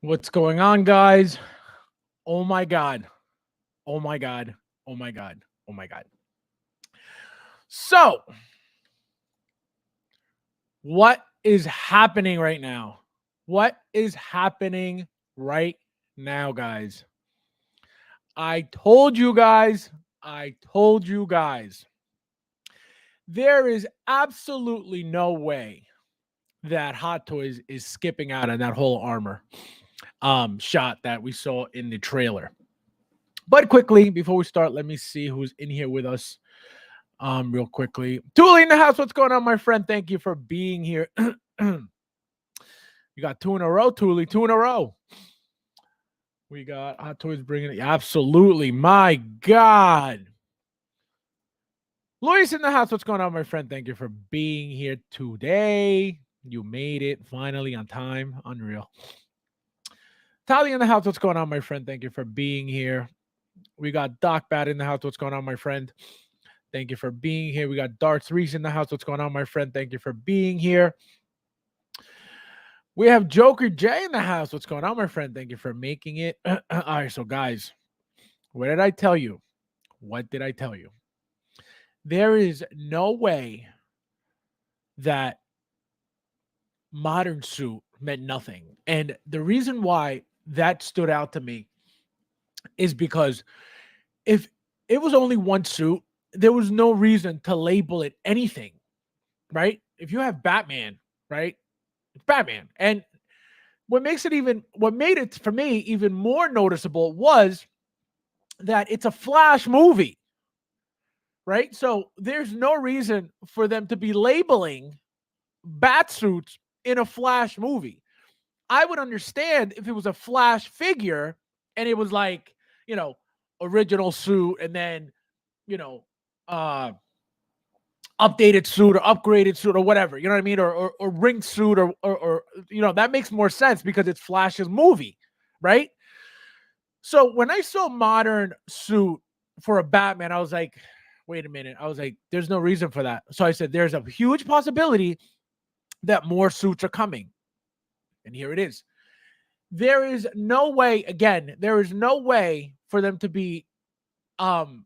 What's going on, guys? Oh my God. Oh my God. Oh my God. Oh my God. So, what is happening right now? What is happening right now, guys? I told you guys. I told you guys. There is absolutely no way that Hot Toys is skipping out on that whole armor shot that we saw in the trailer. But quickly, before we start, let me see who's in here with us. Real quickly. Thule in the house. What's going on, my friend? Thank you for being here. You got two in a row, Thule. Two in a row. We got Hot Toys bringing it. Absolutely. My God. Luis in the house. What's going on, my friend? Thank you for being here today. You made it finally on time. Unreal. Tally in the house. What's going on, my friend? Thank you for being here. We got Doc Bat in the house. What's going on, my friend? Thank you for being here. We got Darts Reese in the house. What's going on, my friend? Thank you for being here. We have Joker J in the house. What's going on, my friend? Thank you for making it. All right, so guys, what did I tell you? What did I tell you? There is no way that modern suit meant nothing. And the reason why that stood out to me is because if it was only one suit, there was no reason to label it anything, right? If you have Batman, right? It's Batman. And what made it for me even more noticeable was that it's a Flash movie, right? So there's no reason for them to be labeling bat suits in a Flash movie. I would understand if it was a Flash figure and it was like, original suit and then, you know, uh updated suit or upgraded suit or whatever, you know what I mean? Or ring suit or that makes more sense because it's Flash's movie, right? So when I saw modern suit for a Batman, I was like, wait a minute. I was like, there's no reason for that. So I said, there's a huge possibility that more suits are coming. And here it is. There is no way, again, there is no way for them to be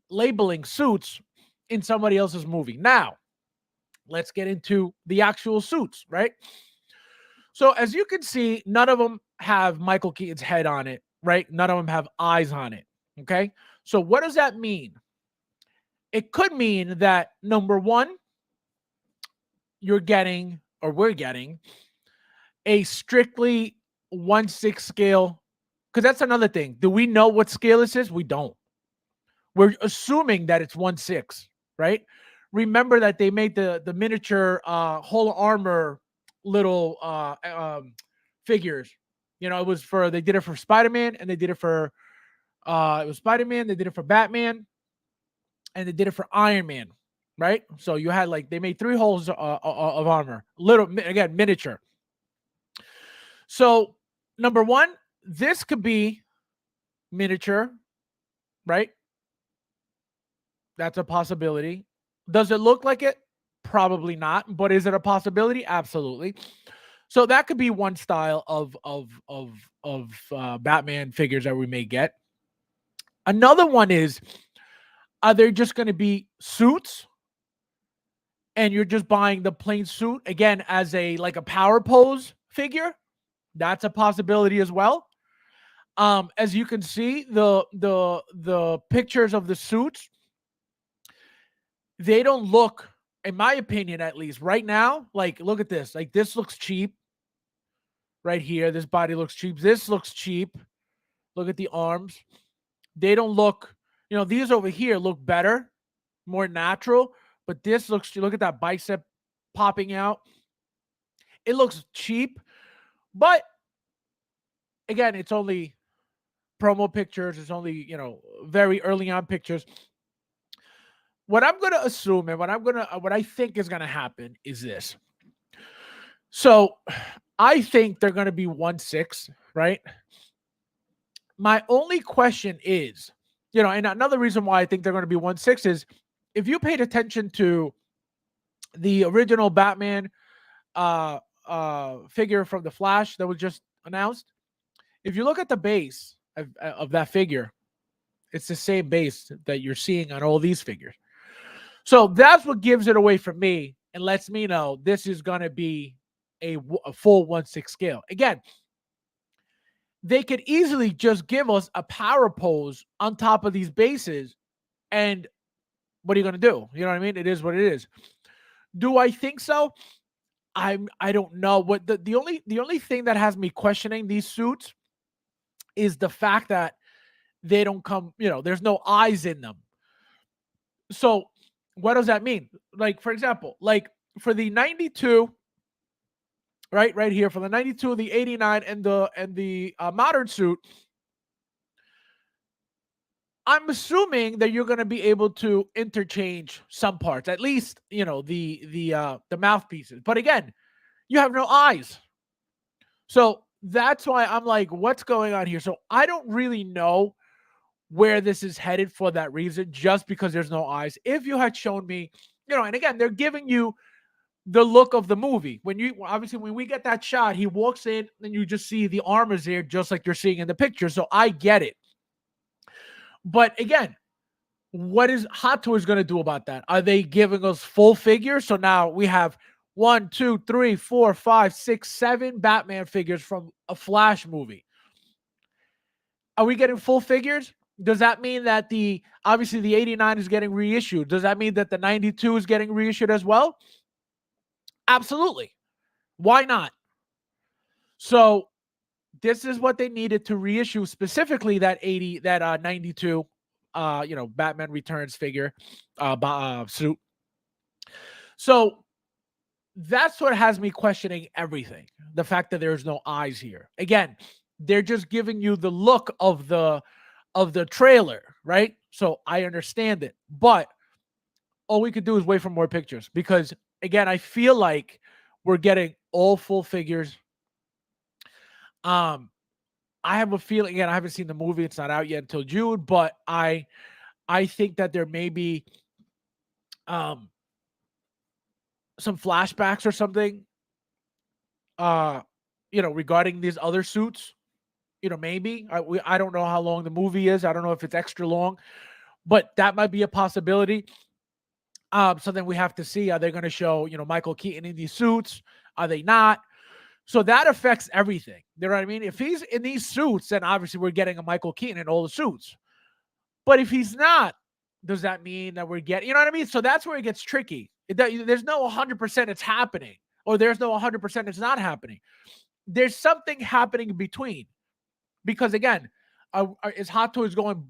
labeling suits in somebody else's movie. Now, let's get into the actual suits, right? So as you can see, none of them have Michael Keaton's head on it, right? None of them have eyes on it. Okay. So what does that mean? It could mean that number one, we're getting a strictly 1/6 scale. Because that's another thing. Do we know what scale this is? We don't. We're assuming that it's 1/6, right? Remember that they made the miniature whole armor little figures. It was they did it for Spider-Man and they did it for it was Spider-Man, they did it for Batman, and they did it for Iron Man, right? So you had they made 3 holes of armor, again miniature. So number one, this could be miniature, right? That's a possibility. Does it look like it? Probably not. But is it a possibility? Absolutely. So that could be one style of Batman figures that we may get. Another one is, are they just going to be suits, and you're just buying the plain suit again as a power pose figure? That's a possibility as well. As you can see, the pictures of the suits, they don't look, in my opinion, at least right now, look at this. This looks cheap right here. This body looks cheap. This looks cheap. Look at the arms. They don't look, these over here look better, more natural, but this look at that bicep popping out. It looks cheap, but again, it's only promo pictures. It's only, very early on pictures. What I'm going to assume and what I think is going to happen is this. So I think they're going to be 1/6, right? My only question is, and another reason why I think they're going to be 1/6 is if you paid attention to the original Batman figure from the Flash that was just announced, if you look at the base of that figure, it's the same base that you're seeing on all these figures. So that's what gives it away for me and lets me know this is going to be a full 1/6 scale. Again, they could easily just give us a power pose on top of these bases, and what are you going to do? You know what I mean? It is what it is. Do I think so? I don't know. What the only thing that has me questioning these suits is the fact that they don't come, there's no eyes in them. So what does that mean? Like, for example, like for the 92, right here, for the 92, the 89, and the modern suit, I'm assuming that you're going to be able to interchange some parts, at least, the mouthpieces. But again, you have no eyes. So that's why I'm like, what's going on here? So I don't really know where this is headed for that reason, just because there's no eyes. If you had shown me, and again, they're giving you the look of the movie. When we get that shot, he walks in and you just see the armor is there, just like you're seeing in the picture. So I get it. But again, what is Hot Toys going to do about that? Are they giving us full figures? So now we have 1, 2, 3, 4, 5, 6, 7 Batman figures from a Flash movie. Are we getting full figures? Does that mean that obviously the 89 is getting reissued? Does that mean that the 92 is getting reissued as well? Absolutely. Why not? So this is what they needed to reissue, specifically that 92 Batman Returns figure suit. So that's what has me questioning everything. The fact that there's no eyes here. Again, they're just giving you the look of the trailer, right? So I understand it, but all we could do is wait for more pictures, because again, I feel like we're getting all full figures. I have a feeling, again, I haven't seen the movie, it's not out yet until June, but I think that there may be some flashbacks or something regarding these other suits. Maybe I don't know how long the movie is. I don't know if it's extra long, but that might be a possibility. So then we have to see, are they going to show, Michael Keaton in these suits? Are they not? So that affects everything. You know what I mean? If he's in these suits, then obviously we're getting a Michael Keaton in all the suits. But if he's not, does that mean that we're getting, you know what I mean? So that's where it gets tricky. There's no 100% it's happening, or there's no 100% it's not happening. There's something happening in between. Because again, is Hot Toys going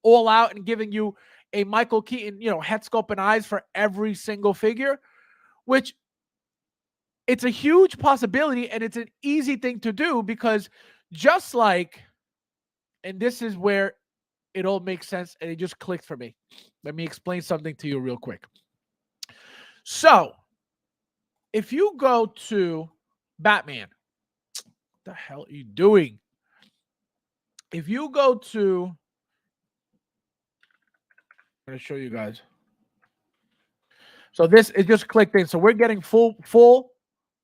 all out and giving you a Michael Keaton, head sculpt and eyes for every single figure, which it's a huge possibility, and it's an easy thing to do, because just like, and this is where it all makes sense and it just clicked for me. Let me explain something to you real quick. So if you go to Batman, what the hell are you doing? If you go to, I'm going to show you guys. So this, it just clicked in. So we're getting full,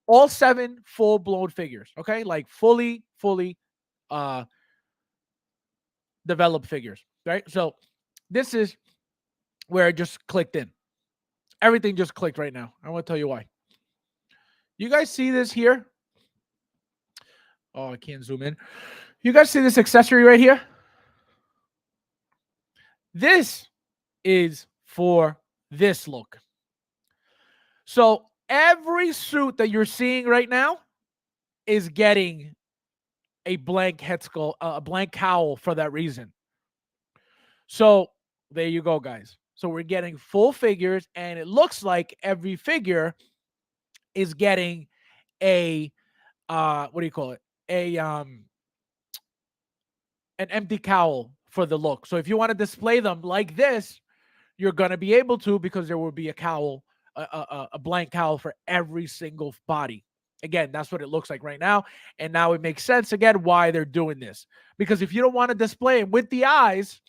all 7 full-blown figures, okay? Like fully developed figures, right? So this is where it just clicked in. Everything just clicked right now. I want to tell you why. You guys see this here? Oh, I can't zoom in. You guys see this accessory right here? This is for this look. So every suit that you're seeing right now is getting a blank head sculpt, a blank cowl for that reason. So there you go, guys. So we're getting full figures, and it looks like every figure is getting a what do you call it? An empty cowl for the look. So if you want to display them like this, you're going to be able to, because there will be a cowl, a blank cowl for every single body. Again, that's what it looks like right now. And now it makes sense again why they're doing this. Because if you don't want to display them with the eyes,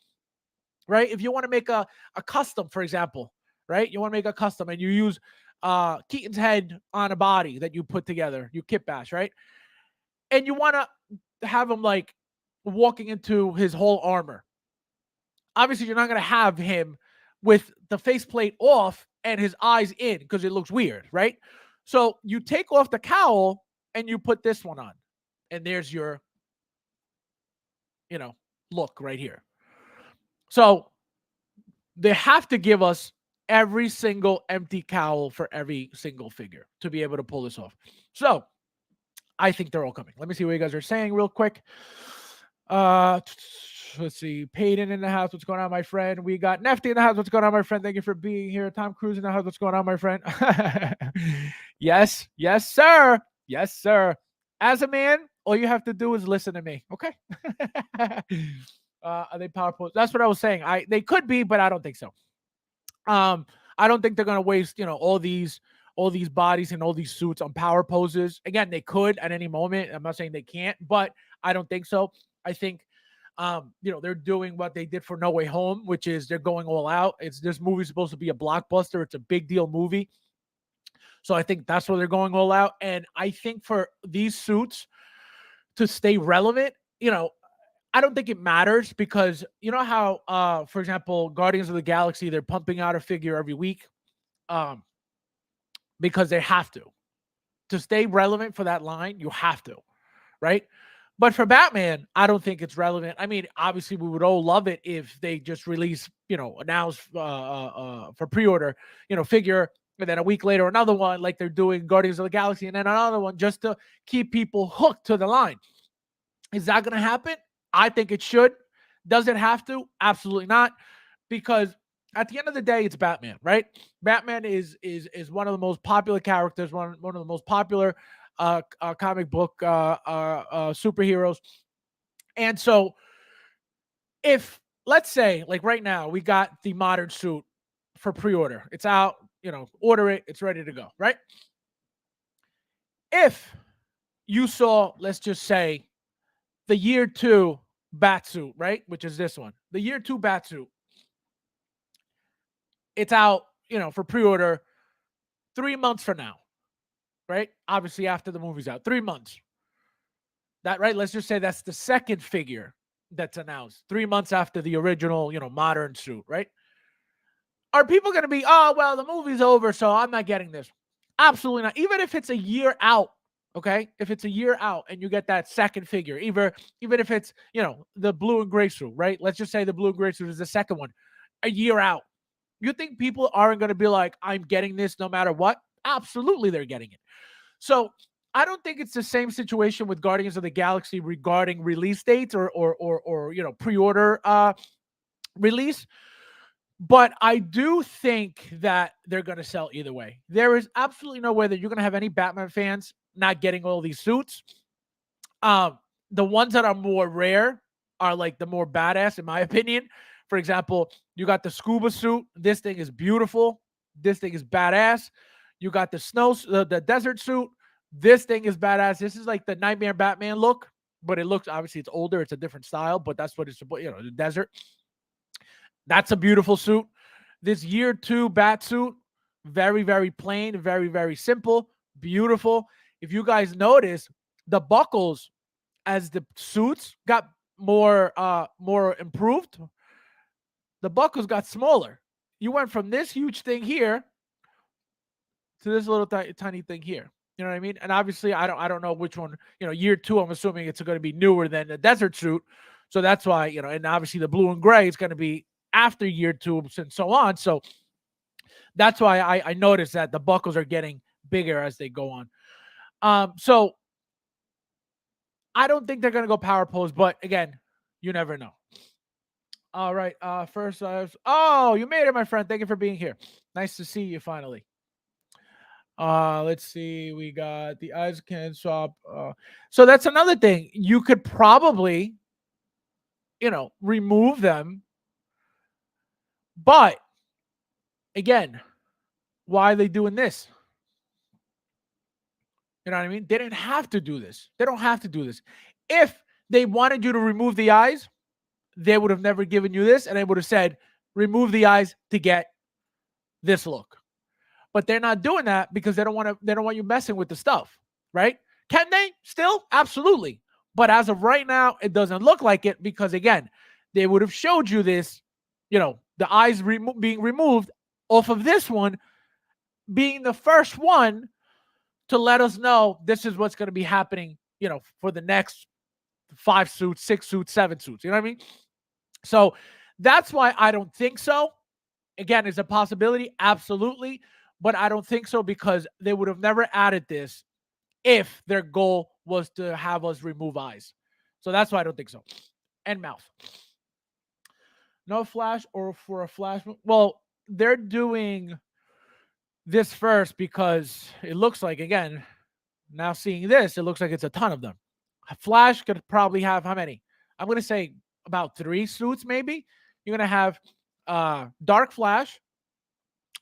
right? If you want to make a custom, for example, right? You want to make a custom and you use Keaton's head on a body that you put together, you kit bash, right? And you want to have him like walking into his whole armor. Obviously, you're not going to have him with the faceplate off and his eyes in because it looks weird, right? So you take off the cowl and you put this one on, and there's your, you know, look right here. So they have to give us every single empty cowl for every single figure to be able to pull this off. So I think they're all coming. Let me see what you guys are saying real quick. Let's see. Peyton in the house. What's going on, my friend? We got Nefty in the house. What's going on, my friend? Thank you for being here. Tom Cruise in the house. What's going on, my friend? Yes, sir. Yes, sir. As a man, all you have to do is listen to me. Okay. Are they powerful? That's what I was saying. They could be, but I don't think so. I don't think they're gonna waste, all these bodies and all these suits on power poses. Again, they could at any moment. I'm not saying they can't, but I don't think so. I think they're doing what they did for No Way Home, which is they're going all out. This movie's supposed to be a blockbuster. It's a big deal movie. So I think that's where they're going all out. And I think for these suits to stay relevant, I don't think it matters because you know how, for example, Guardians of the Galaxy, they're pumping out a figure every week because they have to stay relevant for that line. You have to, right? But for Batman, I don't think it's relevant. I mean, obviously, we would all love it if they just release, announce for pre-order, figure, and then a week later another one, like they're doing Guardians of the Galaxy, and then another one just to keep people hooked to the line. Is that going to happen? I think it should. Does it have to? Absolutely not. Because at the end of the day, it's Batman, right? Batman is one of the most popular characters, one of the most popular comic book superheroes. And so if, let's say, like right now, we got the modern suit for pre-order. It's out, order it. It's ready to go, right? If you saw, let's just say, the year 2 Batsuit, right? Which is this one. The year 2 Batsuit. It's out, for pre-order 3 months from now, right? Obviously, after the movie's out, 3 months. That, right? Let's just say that's the second figure that's announced 3 months after the original, modern suit, right? Are people going to be, oh, well, the movie's over, so I'm not getting this? Absolutely not. Even if it's a year out, okay? If it's a year out and you get that second figure, even if it's, the blue and gray suit, right? Let's just say the blue and gray suit is the second one, a year out. You think people aren't going to be like, I'm getting this no matter what? Absolutely, they're getting it. So I don't think it's the same situation with Guardians of the Galaxy regarding release dates or pre-order release. But I do think that they're going to sell either way. There is absolutely no way that you're going to have any Batman fans not getting all these suits. The ones that are more rare are like the more badass, in my opinion. For example, you got the scuba suit. This thing is beautiful. This thing is badass. You got the desert suit. This thing is badass. This is like the Nightmare Batman look, but it looks, obviously it's older. It's a different style, but that's what it's supposed, the desert. That's a beautiful suit. This year 2 bat suit, very, very plain, very, very simple, beautiful. If you guys notice, the buckles as the suits got more improved, the buckles got smaller. You went from this huge thing here to this little tiny thing here. You know what I mean? And obviously, I don't know which one. Year 2, I'm assuming it's going to be newer than the desert suit, so that's why and obviously the blue and gray is going to be after year 2 and so on. So that's why I noticed that the buckles are getting bigger as they go on. So I don't think they're going to go power pose, but again, you never know. All right. First, you made it, my friend. Thank you for being here. Nice to see you finally. Let's see. We got the eyes can swap. So that's another thing. You could probably, remove them. But again, why are they doing this? You know what I mean? They didn't have to do this. They don't have to do this. If they wanted you to remove the eyes, they would have never given you this, and they would have said, remove the eyes to get this look. But they're not doing that because they don't want you messing with the stuff, right? Can they still? Absolutely. But as of right now, it doesn't look like it because, again, they would have showed you this, the eyes being removed off of this one being the first one to let us know this is what's going to be happening, for the next 5 suits, 6 suits, 7 suits. You know what I mean? So that's why I don't think so. Again, is a possibility, absolutely, but I don't think so because they would have never added this if their goal was to have us remove eyes. So that's why I don't think so. And mouth. No flash or for a flash. Well, they're doing this first because it looks like, again, now seeing this, it looks like it's a ton of them. Flash could probably have how many? I'm going to say about 3 suits, maybe. You're going to have Dark Flash,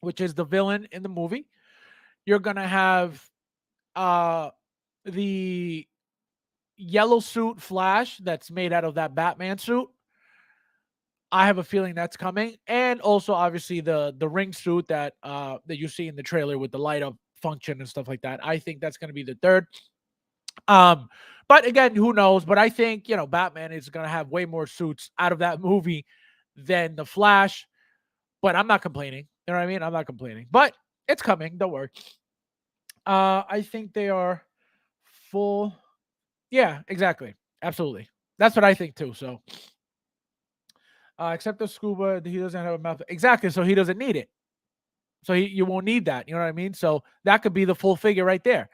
which is the villain in the movie. You're going to have the yellow suit Flash that's made out of that Batman suit. I have a feeling that's coming. And also, obviously, the ring suit that you see in the trailer with the light up function and stuff like that. I think that's going to be the third. But again, who knows? But I think, Batman is going to have way more suits out of that movie than the Flash. But I'm not complaining. You know what I mean? I'm not complaining. But it's coming. Don't worry. I think they are full. Yeah, exactly. Absolutely. That's what I think too. So, except the scuba, he doesn't have a mouth. Exactly. So he doesn't need it. So you won't need that. You know what I mean? So that could be the full figure right there.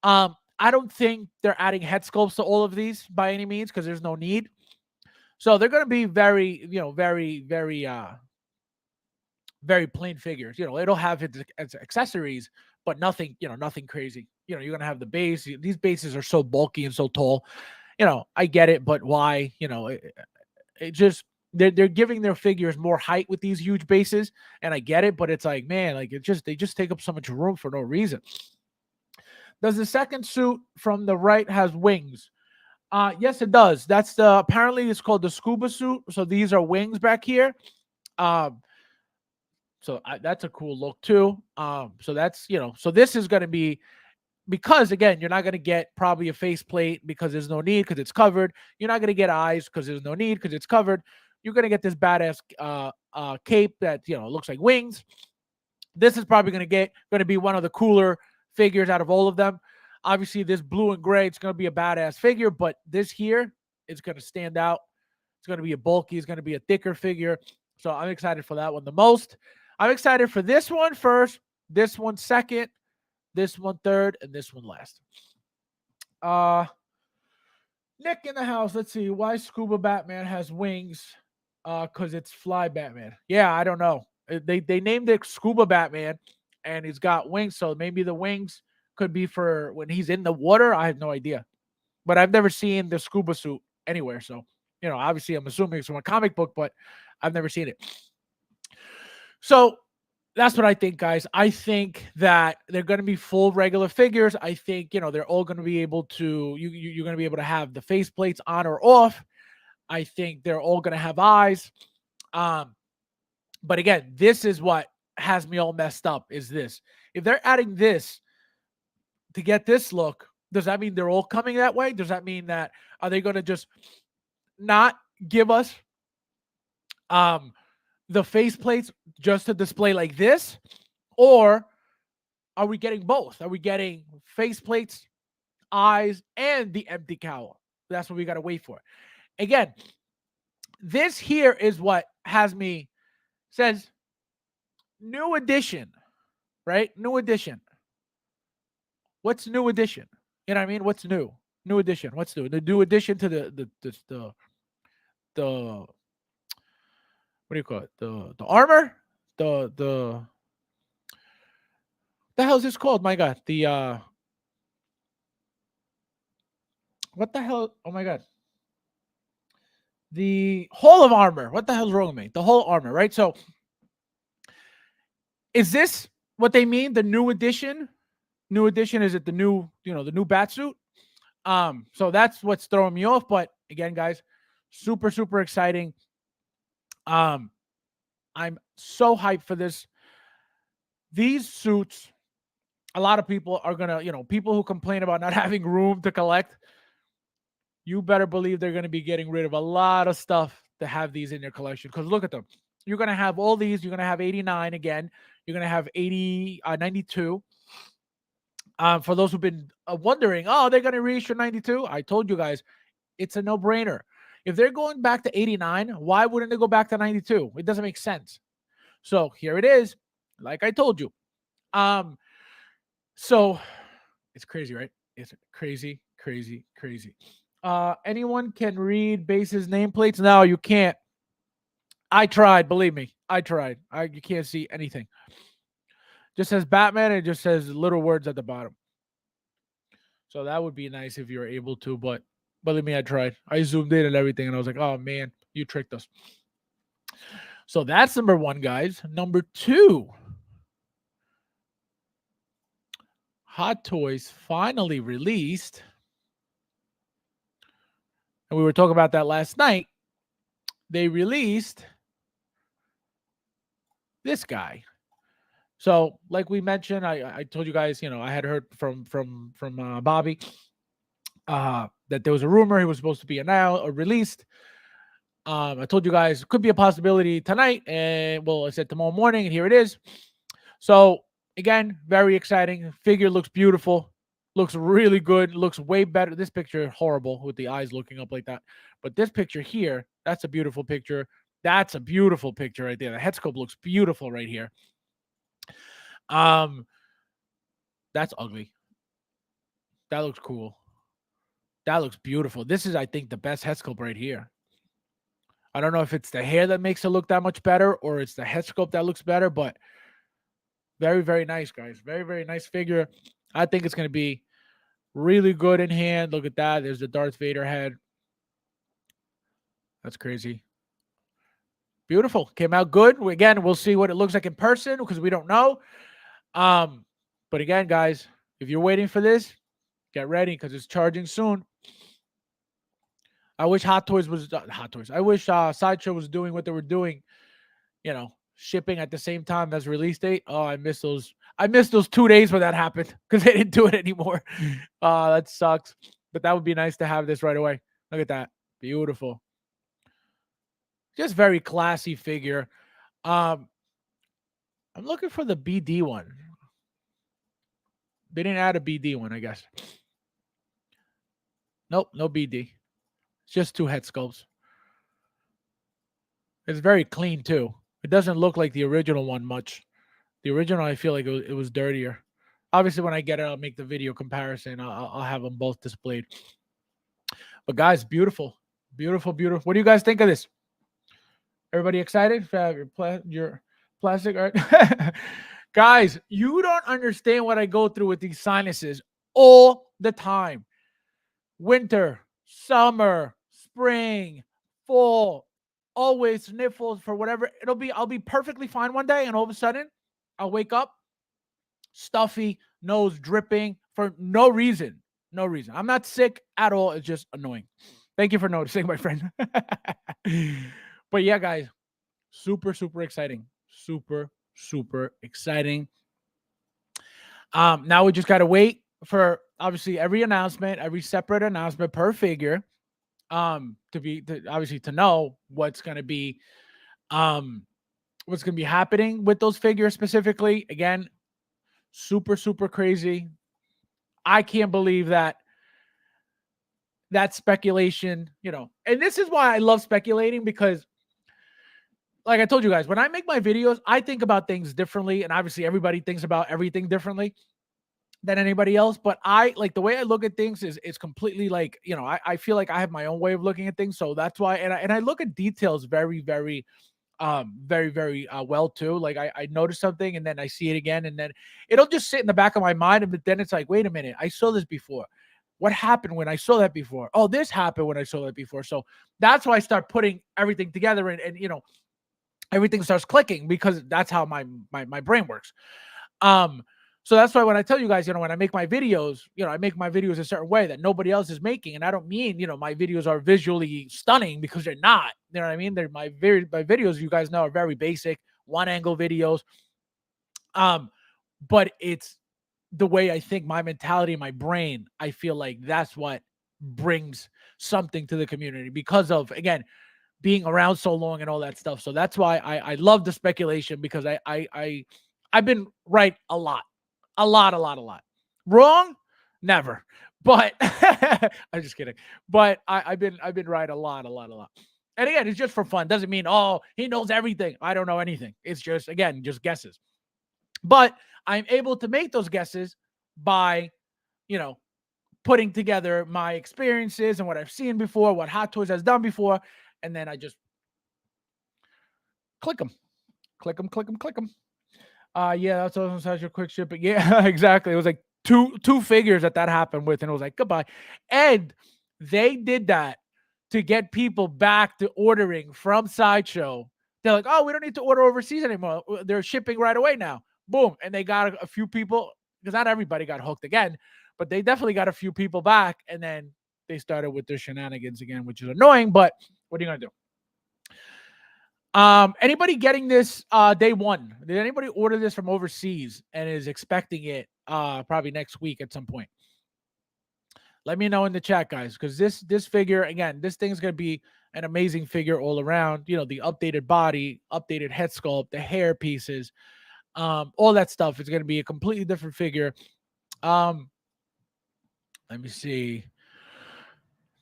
I don't think they're adding head sculpts to all of these by any means because there's no need. So they're going to be very, very plain figures. It'll have its accessories, but nothing, nothing crazy. You're going to have the base. These bases are so bulky and so tall. I get it, but why? It just they're giving their figures more height with these huge bases, and I get it, but it's like, man, like they just take up so much room for no reason. Does the second suit from the right has wings? Yes, it does. That's apparently it's called the scuba suit. So these are wings back here. So that's a cool look too. So that's, so this is going to be, because again, you're not going to get probably a faceplate because there's no need because it's covered. You're not going to get eyes because there's no need because it's covered. You're going to get this badass cape that, looks like wings. This is probably going to be one of the cooler figures out of all of them. Obviously, this blue and gray, it's going to be a badass figure, but this here is going to stand out. It's going to be a bulky, it's going to be a thicker figure. So I'm excited for that one the most. I'm excited for this one first, this one second, this one third, and this one last. Nick in the house. Let's see. Why Scuba Batman has wings? Because it's Fly Batman. Yeah, I don't know. They named it Scuba Batman, and he's got wings. So maybe the wings could be for when he's in the water. I have no idea. But I've never seen the scuba suit anywhere. So, obviously I'm assuming it's from a comic book, but I've never seen it. So that's what I think, guys. I think that they're going to be full regular figures. I think, they're all going to be able to, you're going to be able to have the face plates on or off. I think they're all going to have eyes. But again, this is what has me all messed up is this. If they're adding this to get this look, does that mean they're all coming that way? Does that mean that, are they going to just not give us the face plates just to display like this? Or are we getting both? Are we getting face plates, eyes, and the empty cowl? That's what we got to wait for. Again, this here is what has me, says new edition, right? New edition. What's new edition? You know what I mean? What's new? New edition. What's new? The new addition to the what do you call it? The armor? The hell is this called? My God. The what the hell? Oh my God. The whole of armor. What the hell's wrong with me? The whole armor, right? So is this what they mean? The new edition? New edition, is it the new, the new bat suit? So that's what's throwing me off. But again, guys, super, super exciting. I'm so hyped for this. These suits, a lot of people are gonna, people who complain about not having room to collect, you better believe they're going to be getting rid of a lot of stuff to have these in their collection. Because look at them. You're going to have all these. You're going to have 89 again. You're going to have 92. For those who've been wondering, oh, they're going to reissue 92. I told you guys, it's a no-brainer. If they're going back to 89, why wouldn't they go back to 92? It doesn't make sense. So here it is. Like I told you. So it's crazy, right? It's crazy, crazy, crazy. Anyone can read bases nameplates? No, you can't. I tried, believe me. I tried. You can't see anything. Just says Batman and it just says little words at the bottom. So that would be nice if you were able to, but believe me, I tried. I zoomed in and everything, and I was like, oh man, you tricked us. So that's number one, guys. Number two, Hot Toys finally released, and we were talking about that last night. They released this guy. So, like we mentioned, I told you guys, I had heard from Bobby that there was a rumor he was supposed to be announced or released. I told you guys it could be a possibility tonight, and well, I said tomorrow morning, and here it is. So again, very exciting. Figure looks beautiful, looks really good, looks way better. This picture horrible with the eyes looking up like that, but this picture here, that's a beautiful picture. That's a beautiful picture right there. The head sculpt looks beautiful right here. That's ugly. That looks cool. That looks beautiful. This is, I think, the best head sculpt right here. I don't know if it's the hair that makes it look that much better or it's the head sculpt that looks better, but very, very nice, guys. Very, very nice figure. I think it's going to be really good in hand. Look at that. There's the Darth Vader head. That's crazy. Beautiful. Came out good. Again, we'll see what it looks like in person because we don't know. But again, guys, if you're waiting for this, get ready because it's charging soon. I wish Hot Toys was Hot Toys. I wish Sideshow was doing what they were doing, shipping at the same time as release date. Oh, I miss those. I missed those 2 days when that happened because they didn't do it anymore. That sucks. But that would be nice to have this right away. Look at that. Beautiful. Just very classy figure. I'm looking for the BD one. They didn't add a BD one, I guess. Nope, no BD. It's just two head sculpts. It's very clean too. It doesn't look like the original one much. The original, I feel like it was dirtier. Obviously, when I get it, I'll make the video comparison. I'll have them both displayed. But guys, beautiful, beautiful, beautiful. What do you guys think of this? Everybody excited? Your plastic art, guys. You don't understand what I go through with these sinuses all the time. Winter, summer, spring, fall, always sniffles for whatever. I'll be perfectly fine one day, and all of a sudden, I'll wake up stuffy, nose dripping for no reason. No reason. I'm not sick at all. It's just annoying. Thank you for noticing, my friend. But yeah, guys, super, super exciting. Super, super exciting. Now we just got to wait for obviously every announcement, every separate announcement per figure, to know what's going to be happening with those figures specifically. Again, super, super crazy. I can't believe that speculation, and this is why I love speculating, because like I told you guys, when I make my videos, I think about things differently, and obviously everybody thinks about everything differently than anybody else. But I like the way I look at things is completely like, I feel like I have my own way of looking at things. So that's why, and I look at details very, very, very, very well too. Like I notice something and then I see it again, and then it'll just sit in the back of my mind. And then it's like, wait a minute, I saw this before. What happened when I saw that before? Oh, this happened when I saw that before. So that's why I start putting everything together, and everything starts clicking, because that's how my brain works. So that's why when I tell you guys, when I make my videos, I make my videos a certain way that nobody else is making. And I don't mean, my videos are visually stunning, because they're not. You know what I mean? They're my videos, you guys know, are very basic, one angle videos. But it's the way I think, my mentality, my brain. I feel like that's what brings something to the community because of, again, being around so long and all that stuff. So that's why I love the speculation, because I've been right a lot. A lot, a lot, a lot. Wrong? Never. But I'm just kidding. But I've been right a lot, a lot, a lot. And again, it's just for fun. Doesn't mean, oh, he knows everything. I don't know anything. It's just, again, just guesses. But I'm able to make those guesses by, you know, putting together my experiences and what I've seen before, what Hot Toys has done before, and then I just click them, click them, click them, click them. Yeah, that's also such a quick shipping. Yeah, exactly. It was like two figures that happened with, and it was like goodbye. And they did that to get people back to ordering from Sideshow. They're like, oh, we don't need to order overseas anymore. They're shipping right away now. Boom, and they got a few people, because not everybody got hooked again, but they definitely got a few people back, and then they started with their shenanigans again, which is annoying. But what are you gonna do? Anybody getting this day one? Did anybody order this from overseas and is expecting it probably next week at some point? Let me know in the chat, guys, because this figure, again, this thing is gonna be an amazing figure all around. You know, the updated body, updated head sculpt, the hair pieces, all that stuff. It's gonna be a completely different figure. Let me see.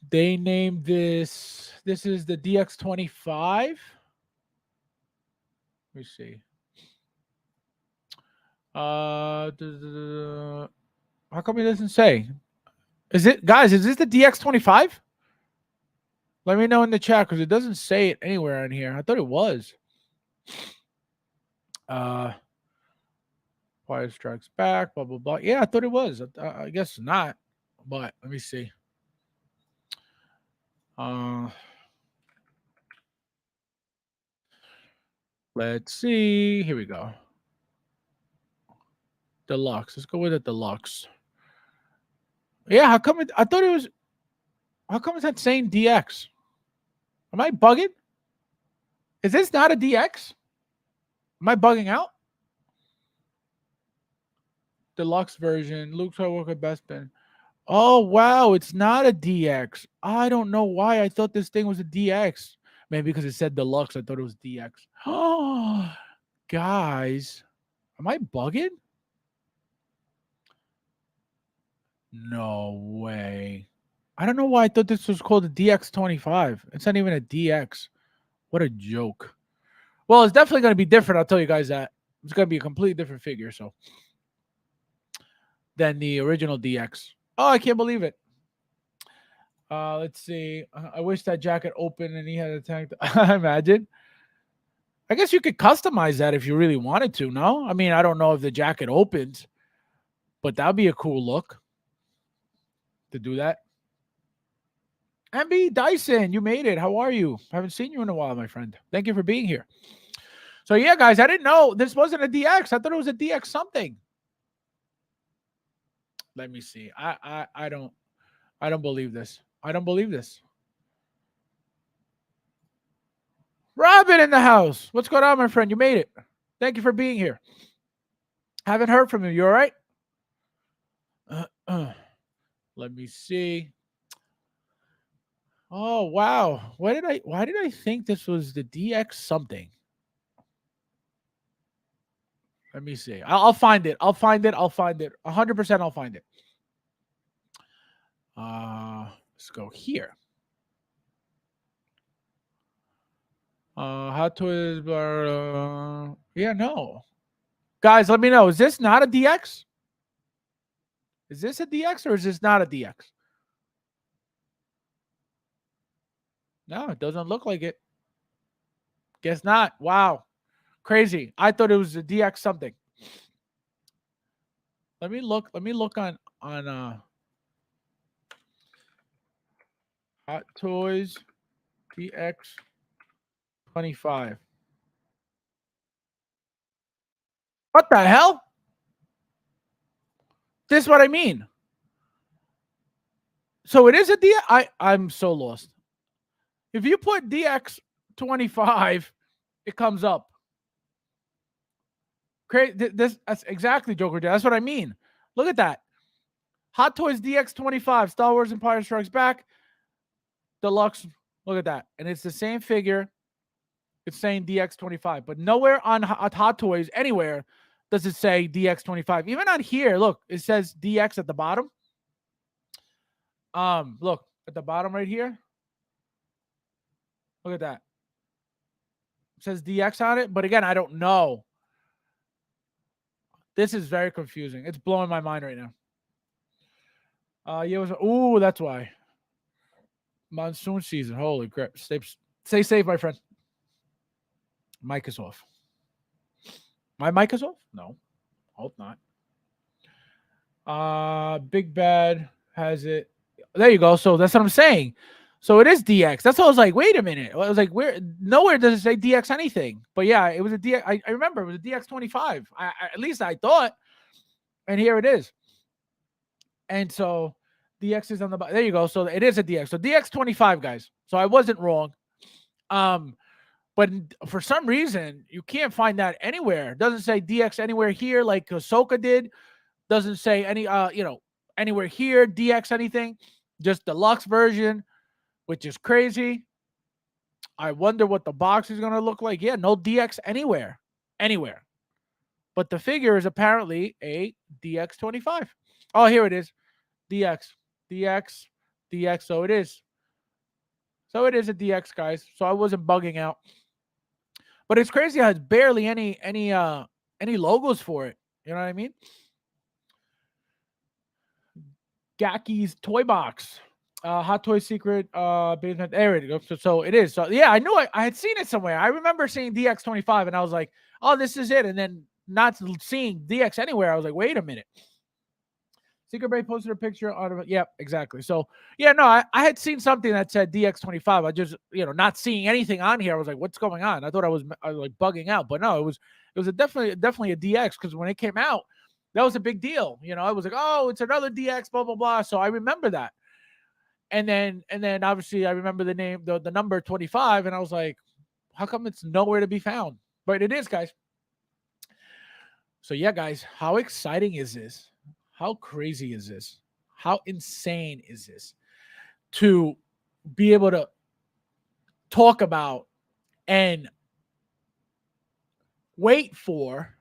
They named this. This is the DX25. Let me see. How come it doesn't say? Is it, guys? Is this the DX25? Let me know in the chat, because it doesn't say it anywhere in here. I thought it was. Fire Strikes Back. Blah blah blah. Yeah, I thought it was. I guess not. But let me see. Let's see. Here we go. Deluxe. Let's go with the deluxe. Yeah, how come I thought it was. How come it's not saying DX? Am I bugging? Is this not a DX? Am I bugging out? Deluxe version. Luke Skywalker Bespin. Oh wow, it's not a DX. I don't know why I thought this thing was a DX. Maybe because it said deluxe, I thought it was DX. Oh, guys, am I bugging? No way. I don't know why I thought this was called a DX25. It's not even a DX. What a joke. Well, it's definitely going to be different. I'll tell you guys that. It's going to be a completely different figure, so, than the original DX. Oh, I can't believe it. Let's see. I wish that jacket opened and he had a tank. Imagine. I guess you could customize that if you really wanted to, no? I mean, I don't know if the jacket opens, but that'd be a cool look to do that. MB Dyson, you made it. How are you? I haven't seen you in a while, my friend. Thank you for being here. So yeah, guys, I didn't know this wasn't a DX. I thought it was a DX something. Let me see. I don't believe this. I don't believe this. Robin in the house. What's going on, my friend? You made it. Thank you for being here. Haven't heard from you. You all right? Let me see. Oh wow. Why did I think this was the DX something? Let me see. I'll find it. I'll find it. 100% I'll find it. Let's go here. Hot Toys. Yeah, no. Guys, let me know. Is this not a DX? Is this a DX or is this not a DX? No, it doesn't look like it. Guess not. Wow. Crazy. I thought it was a DX something. Let me look on Hot Toys DX 25. What the hell? This is what I mean. So it is a DX. I'm so lost. If you put DX 25, it comes up. That's exactly Joker. That's what I mean. Look at that. Hot Toys DX25, Star Wars Empire Strikes Back, deluxe. Look at that. And it's the same figure. It's saying DX25, but nowhere on Hot Toys, anywhere, does it say DX25. Even on here, look, it says DX at the bottom. Look, at the bottom right here. Look at that. It says DX on it, but again, I don't know. This is very confusing. It's blowing my mind right now. Yeah, ooh, that's why. Monsoon season. Holy crap. Stay safe, my friend. Mic is off. My mic is off? No. Hope not. Big Bad has it. There you go. So that's what I'm saying. So it is DX. That's why I was like, wait a minute. I was like, where? Nowhere does it say DX anything. But yeah, it was a DX. I remember it was a DX25. At least I thought. And here it is. And so DX is on the bottom. There you go. So it is a DX. So DX25, guys. So I wasn't wrong. But for some reason, you can't find that anywhere. It doesn't say DX anywhere here like Ahsoka did. Doesn't say any, anywhere here, DX anything. Just deluxe version, which is crazy. I wonder what the box is going to look like. Yeah, no DX anywhere. Anywhere. But the figure is apparently a DX25. Oh, here it is. DX. DX. DX. So it is. So it is a DX, guys. So I wasn't bugging out. But it's crazy how it's barely any logos for it. You know what I mean? Gaki's Toy Box. Hot Toy Secret basement. There it goes. So it is. So yeah, I knew I had seen it somewhere. I remember seeing DX25 and I was like, oh, this is it. And then not seeing DX anywhere. I was like, wait a minute. Secret Bay posted a picture on it. Yep, exactly. So yeah, no, I had seen something that said DX25. I just, not seeing anything on here. I was like, what's going on? I thought I was like bugging out, but no, it was definitely a DX because when it came out, that was a big deal. I was like, oh, it's another DX, blah blah blah. So I remember that. And then obviously I remember the name, the number 25, and I was like, how come it's nowhere to be found? But it is, guys. So yeah, guys, how exciting is this? How crazy is this? How insane is this to be able to talk about and wait for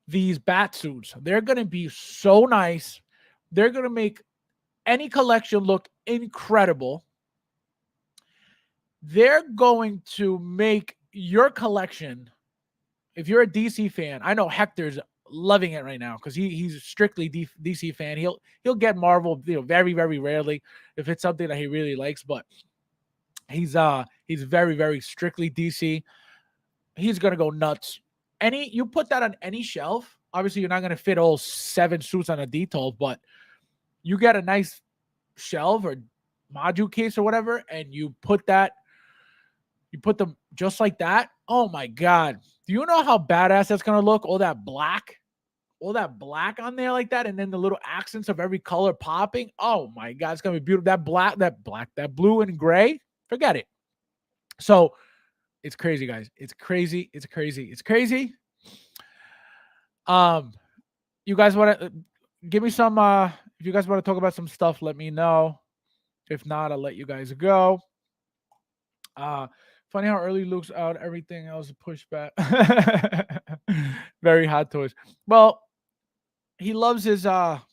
these bat suits? They're going to be so nice. They're going to make any collection look incredible. They're going to make your collection, if you're a DC fan, I know Hector's loving it right now because he's strictly DC fan. He'll get Marvel, very, very rarely if it's something that he really likes, but he's very, very strictly DC. He's gonna go nuts. You put that on any shelf, obviously you're not gonna fit all 7 suits on a detail, but you get a nice shelf or module case or whatever, and you put them just like that. Oh my god. Do you know how badass that's gonna look? All that black on there like that, and then the little accents of every color popping. Oh my god, it's gonna be beautiful. That blue and gray, forget it. So it's crazy, guys. It's crazy. It's crazy. It's crazy. You guys want to give me some? If you guys want to talk about some stuff, let me know. If not, I'll let you guys go. Funny how early Luke's out. Everything else pushed back. Very Hot Toys. Well, he loves his Star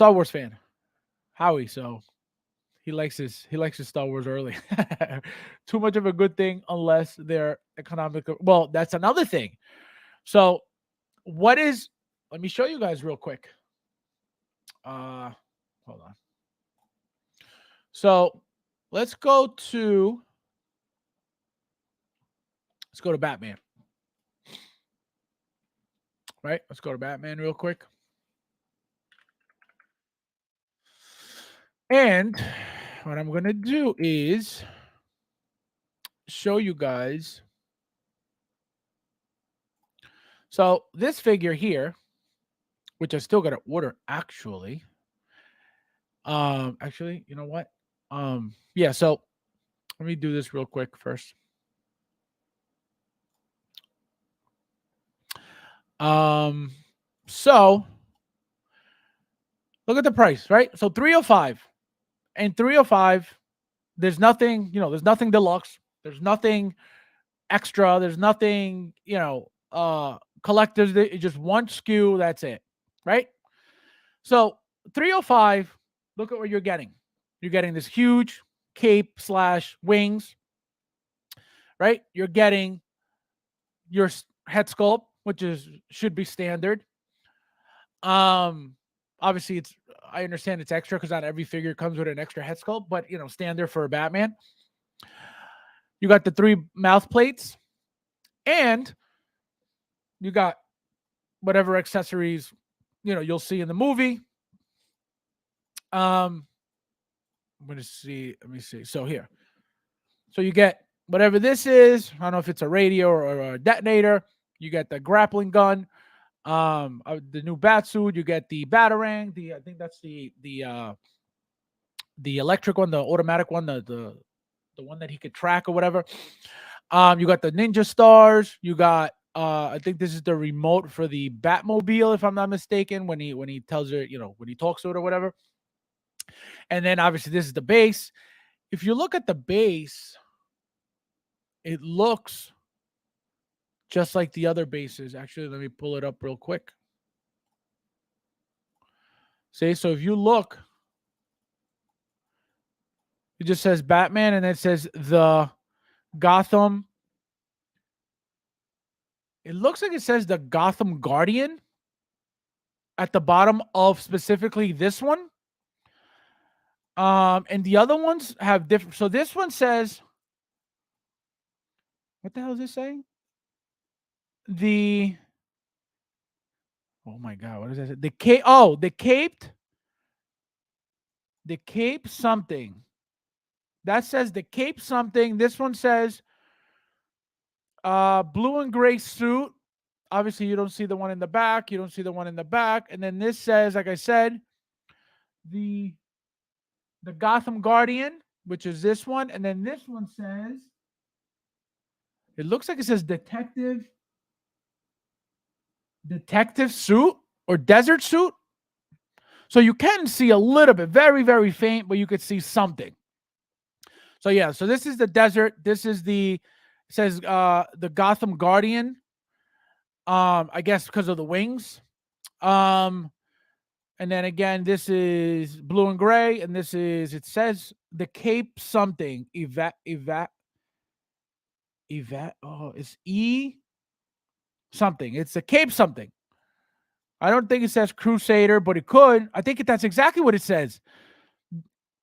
Wars fan, Howie. So he likes his Star Wars early. Too much of a good thing unless they're economical. Well, that's another thing. So let me show you guys real quick. Hold on. So let's go to Batman. Right? Let's go to Batman real quick. And what I'm going to do is show you guys. So this figure here, which I still got to order actually. Actually, you know what? Yeah, so let me do this real quick first. Um, so look at the price, right? So 305 and 305. There's nothing, there's nothing deluxe. There's nothing extra. There's nothing, collectors. It's just one SKU. That's it, right? So 305. Look at what you're getting. You're getting this huge cape slash wings, right? You're getting your head sculpt, which should be standard. Um, Obviously, I understand it's extra because not every figure comes with an extra head sculpt, but standard for a Batman. You got the 3 mouth plates, and you got whatever accessories you'll see in the movie. I'm gonna see. Let me see. So here, so you get whatever this is. I don't know if it's a radio or a detonator. You get the grappling gun, the new bat suit. You get the batarang. I think that's the electric one, the automatic one, the one that he could track or whatever. You got the ninja stars. You got I think this is the remote for the Batmobile, if I'm not mistaken, when he tells her, when he talks to it or whatever. And then obviously this is the base. If you look at the base, it looks just like the other bases. Actually, let me pull it up real quick. See, so if you look, it just says Batman and it says the Gotham. It looks like it says the Gotham Guardian at the bottom of specifically this one. And the other ones have different. So this one says, what the hell is this saying? Oh my God, what is that? The cape something. That says the cape something. This one says blue and gray suit. Obviously, you don't see the one in the back. You don't see the one in the back. And then this says, like I said, the Gotham Guardian, which is this one. And then this one says, it looks like it says detective suit or desert suit. So you can see a little bit, very, very faint, but you could see something. So yeah, so this is the desert. This is it says the Gotham Guardian. I guess because of the wings. And then again, this is blue and gray, and it says the Cape something. It's E something. It's the Cape something. I don't think it says Crusader, but it could. I think that's exactly what it says.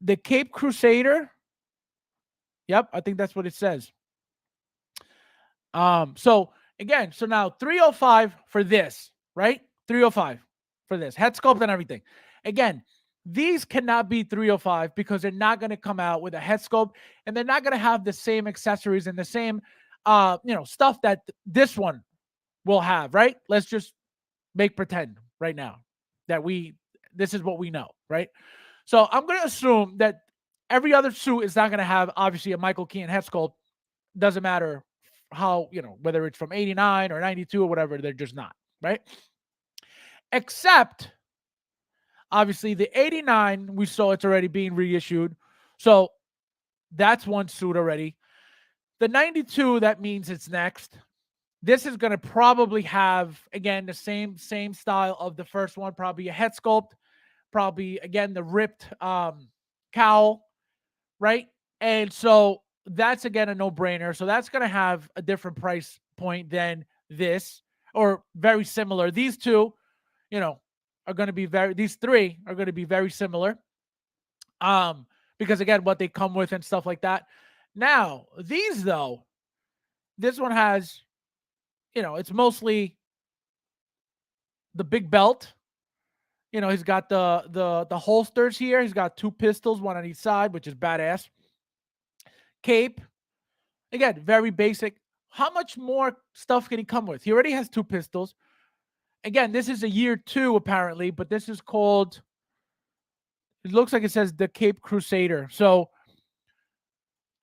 The Cape Crusader. Yep, I think that's what it says. So again, so now 305 for this, right? 305 for this head sculpt and everything. Again, these cannot be 305 because they're not going to come out with a head sculpt and they're not going to have the same accessories and the same stuff that this one will have, right? Let's just make pretend right now that this is what we know, right? So I'm going to assume that every other suit is not going to have obviously a Michael Keaton head sculpt. Doesn't matter how, whether it's from 89 or 92 or whatever, they're just not, right? Except obviously the 89, we saw it's already being reissued. So that's one suit already. The 92, that means it's next. This is going to probably have, again, the same style of the first one, probably a head sculpt, probably, again, the ripped cowl, right? And so that's, again, a no-brainer. So that's going to have a different price point than this, or very similar. These two, are going to be these three are going to be very similar. Because, again, what they come with and stuff like that. Now, these, though, this one has, it's mostly the big belt. He's got the holsters here. He's got 2 pistols, one on each side, which is badass. Cape. Again, very basic. How much more stuff can he come with? He already has 2 pistols. Again, this is a year 2, apparently, but this is called, it looks like it says the Cape Crusader. So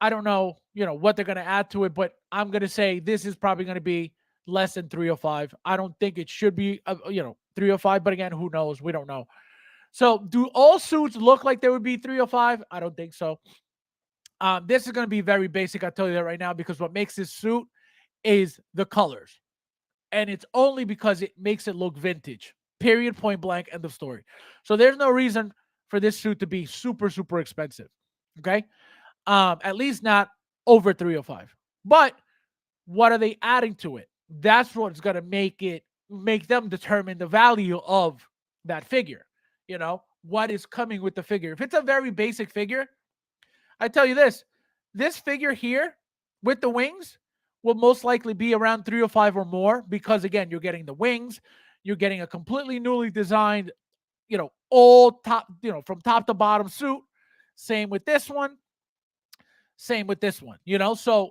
I don't know, what they're going to add to it, but I'm going to say this is probably going to be less than 305. I don't think it should be, 305. But again, who knows? We don't know. So, do all suits look like they would be 305? I don't think so. This is going to be very basic. I'll tell you that right now, because what makes this suit is the colors, and it's only because it makes it look vintage. Period. Point blank. End of story. So there's no reason for this suit to be super super expensive. Okay, at least not over 305. But what are they adding to it? That's what's going to make them determine the value of that figure. What is coming with the figure. If it's a very basic figure, I tell you this figure here with the wings will most likely be around 305 or more, because again, you're getting the wings, you're getting a completely newly designed, all top, from top to bottom suit. Same with this one, same with this one, so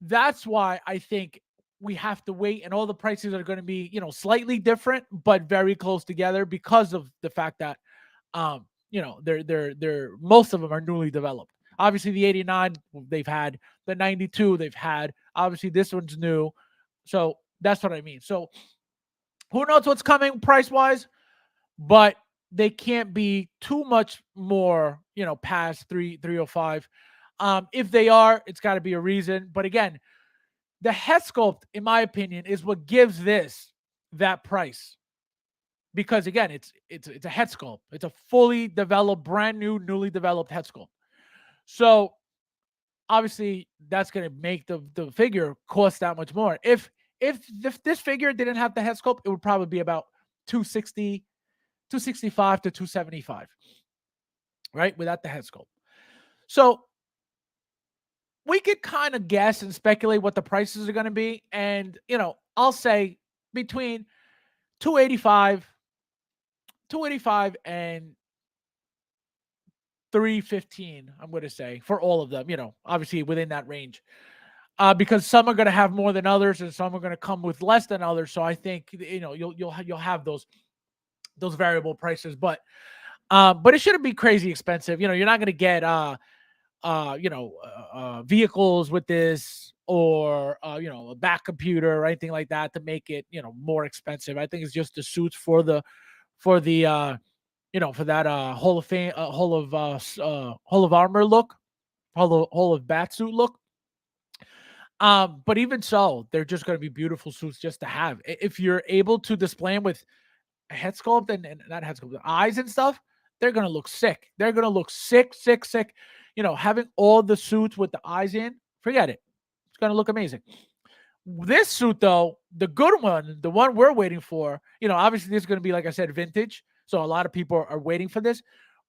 that's why I think we have to wait, and all the prices are going to be, slightly different but very close together, because of the fact that they're most of them are newly developed. Obviously the 89 they've had, the 92 they've had, obviously this one's new. So that's what I mean. So who knows what's coming price wise, but they can't be too much more, past 305. If they are, it's got to be a reason. But again, the head sculpt, in my opinion, is what gives this that price. Because again, it's a head sculpt. It's a fully developed, brand new, newly developed head sculpt. So obviously that's going to make the figure cost that much more. If this figure didn't have the head sculpt, it would probably be about 260, 265 to 275, right? Without the head sculpt. So we could kind of guess and speculate what the prices are going to be. And, I'll say between 285 and 315, I'm going to say, for all of them, obviously within that range. Because some are going to have more than others, and some are going to come with less than others. So I think, you'll have those variable prices, but it shouldn't be crazy expensive. You're not going to get vehicles with this, or a back computer or anything like that to make it, more expensive. I think it's just the suits for that Hall of Fame, Hall of Armor look, Hall of Batsuit look. But even so, they're just going to be beautiful suits just to have. If you're able to display them with a head sculpt and not head sculpt, eyes and stuff, they're going to look sick. They're going to look sick. Having all the suits with the eyes in, forget it. It's going to look amazing. This suit, though, the good one, the one we're waiting for, obviously this is going to be, like I said, vintage. So a lot of people are waiting for this.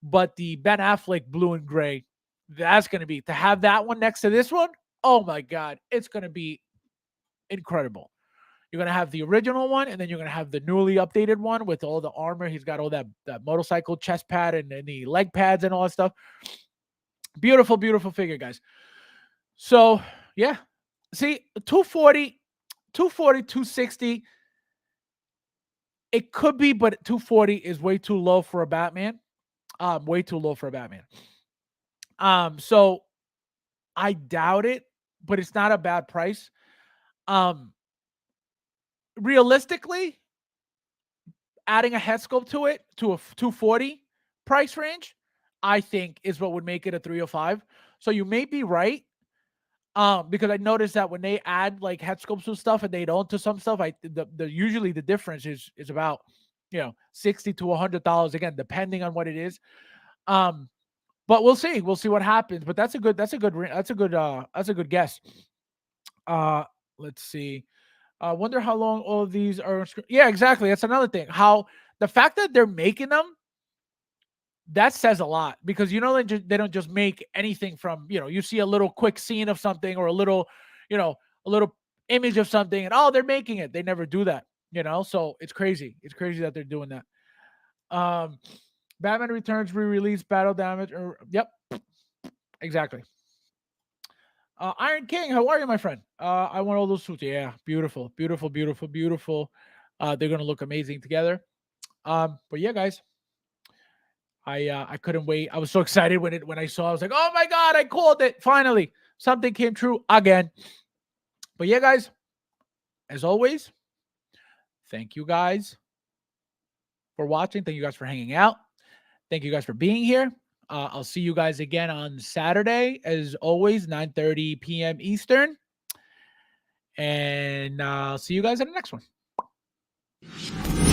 But the Ben Affleck blue and gray, that's going to be, to have that one next to this one, oh my God, it's going to be incredible. You're going to have the original one, and then you're going to have the newly updated one with all the armor. He's got all that motorcycle chest pad and the leg pads and all that stuff. Beautiful, beautiful figure, guys. So, yeah. See, 240, 260. It could be, but 240 is way too low for a Batman. Way too low for a Batman. So I doubt it, but it's not a bad price. Realistically, adding a head sculpt to it, to a 240 price range, I think is what would make it a 305. So you may be right. Because I noticed that when they add like head sculpts and stuff, and they don't to some stuff, usually the difference is about $60 to $100 again, depending on what it is. But we'll see what happens. But that's a good guess. Let's see. Wonder how long all of these are. Yeah, exactly. That's another thing. How the fact that they're making them, that says a lot, because they don't just make anything from, you see a little quick scene of something, or a little image of something, and they're making it. They never do that, so it's crazy that they're doing that. Batman Returns re-release battle damage, or yep, exactly. Iron King, how are you, my friend? I want all those suits. Yeah, beautiful. They're gonna look amazing together. But yeah, guys, I couldn't wait. I was so excited when I saw. I was like, oh my God, I called it. Finally, something came true again. But yeah, guys, as always, thank you guys for watching. Thank you guys for hanging out. Thank you guys for being here. I'll see you guys again on Saturday, as always, 9:30 p.m. Eastern. And I'll see you guys in the next one.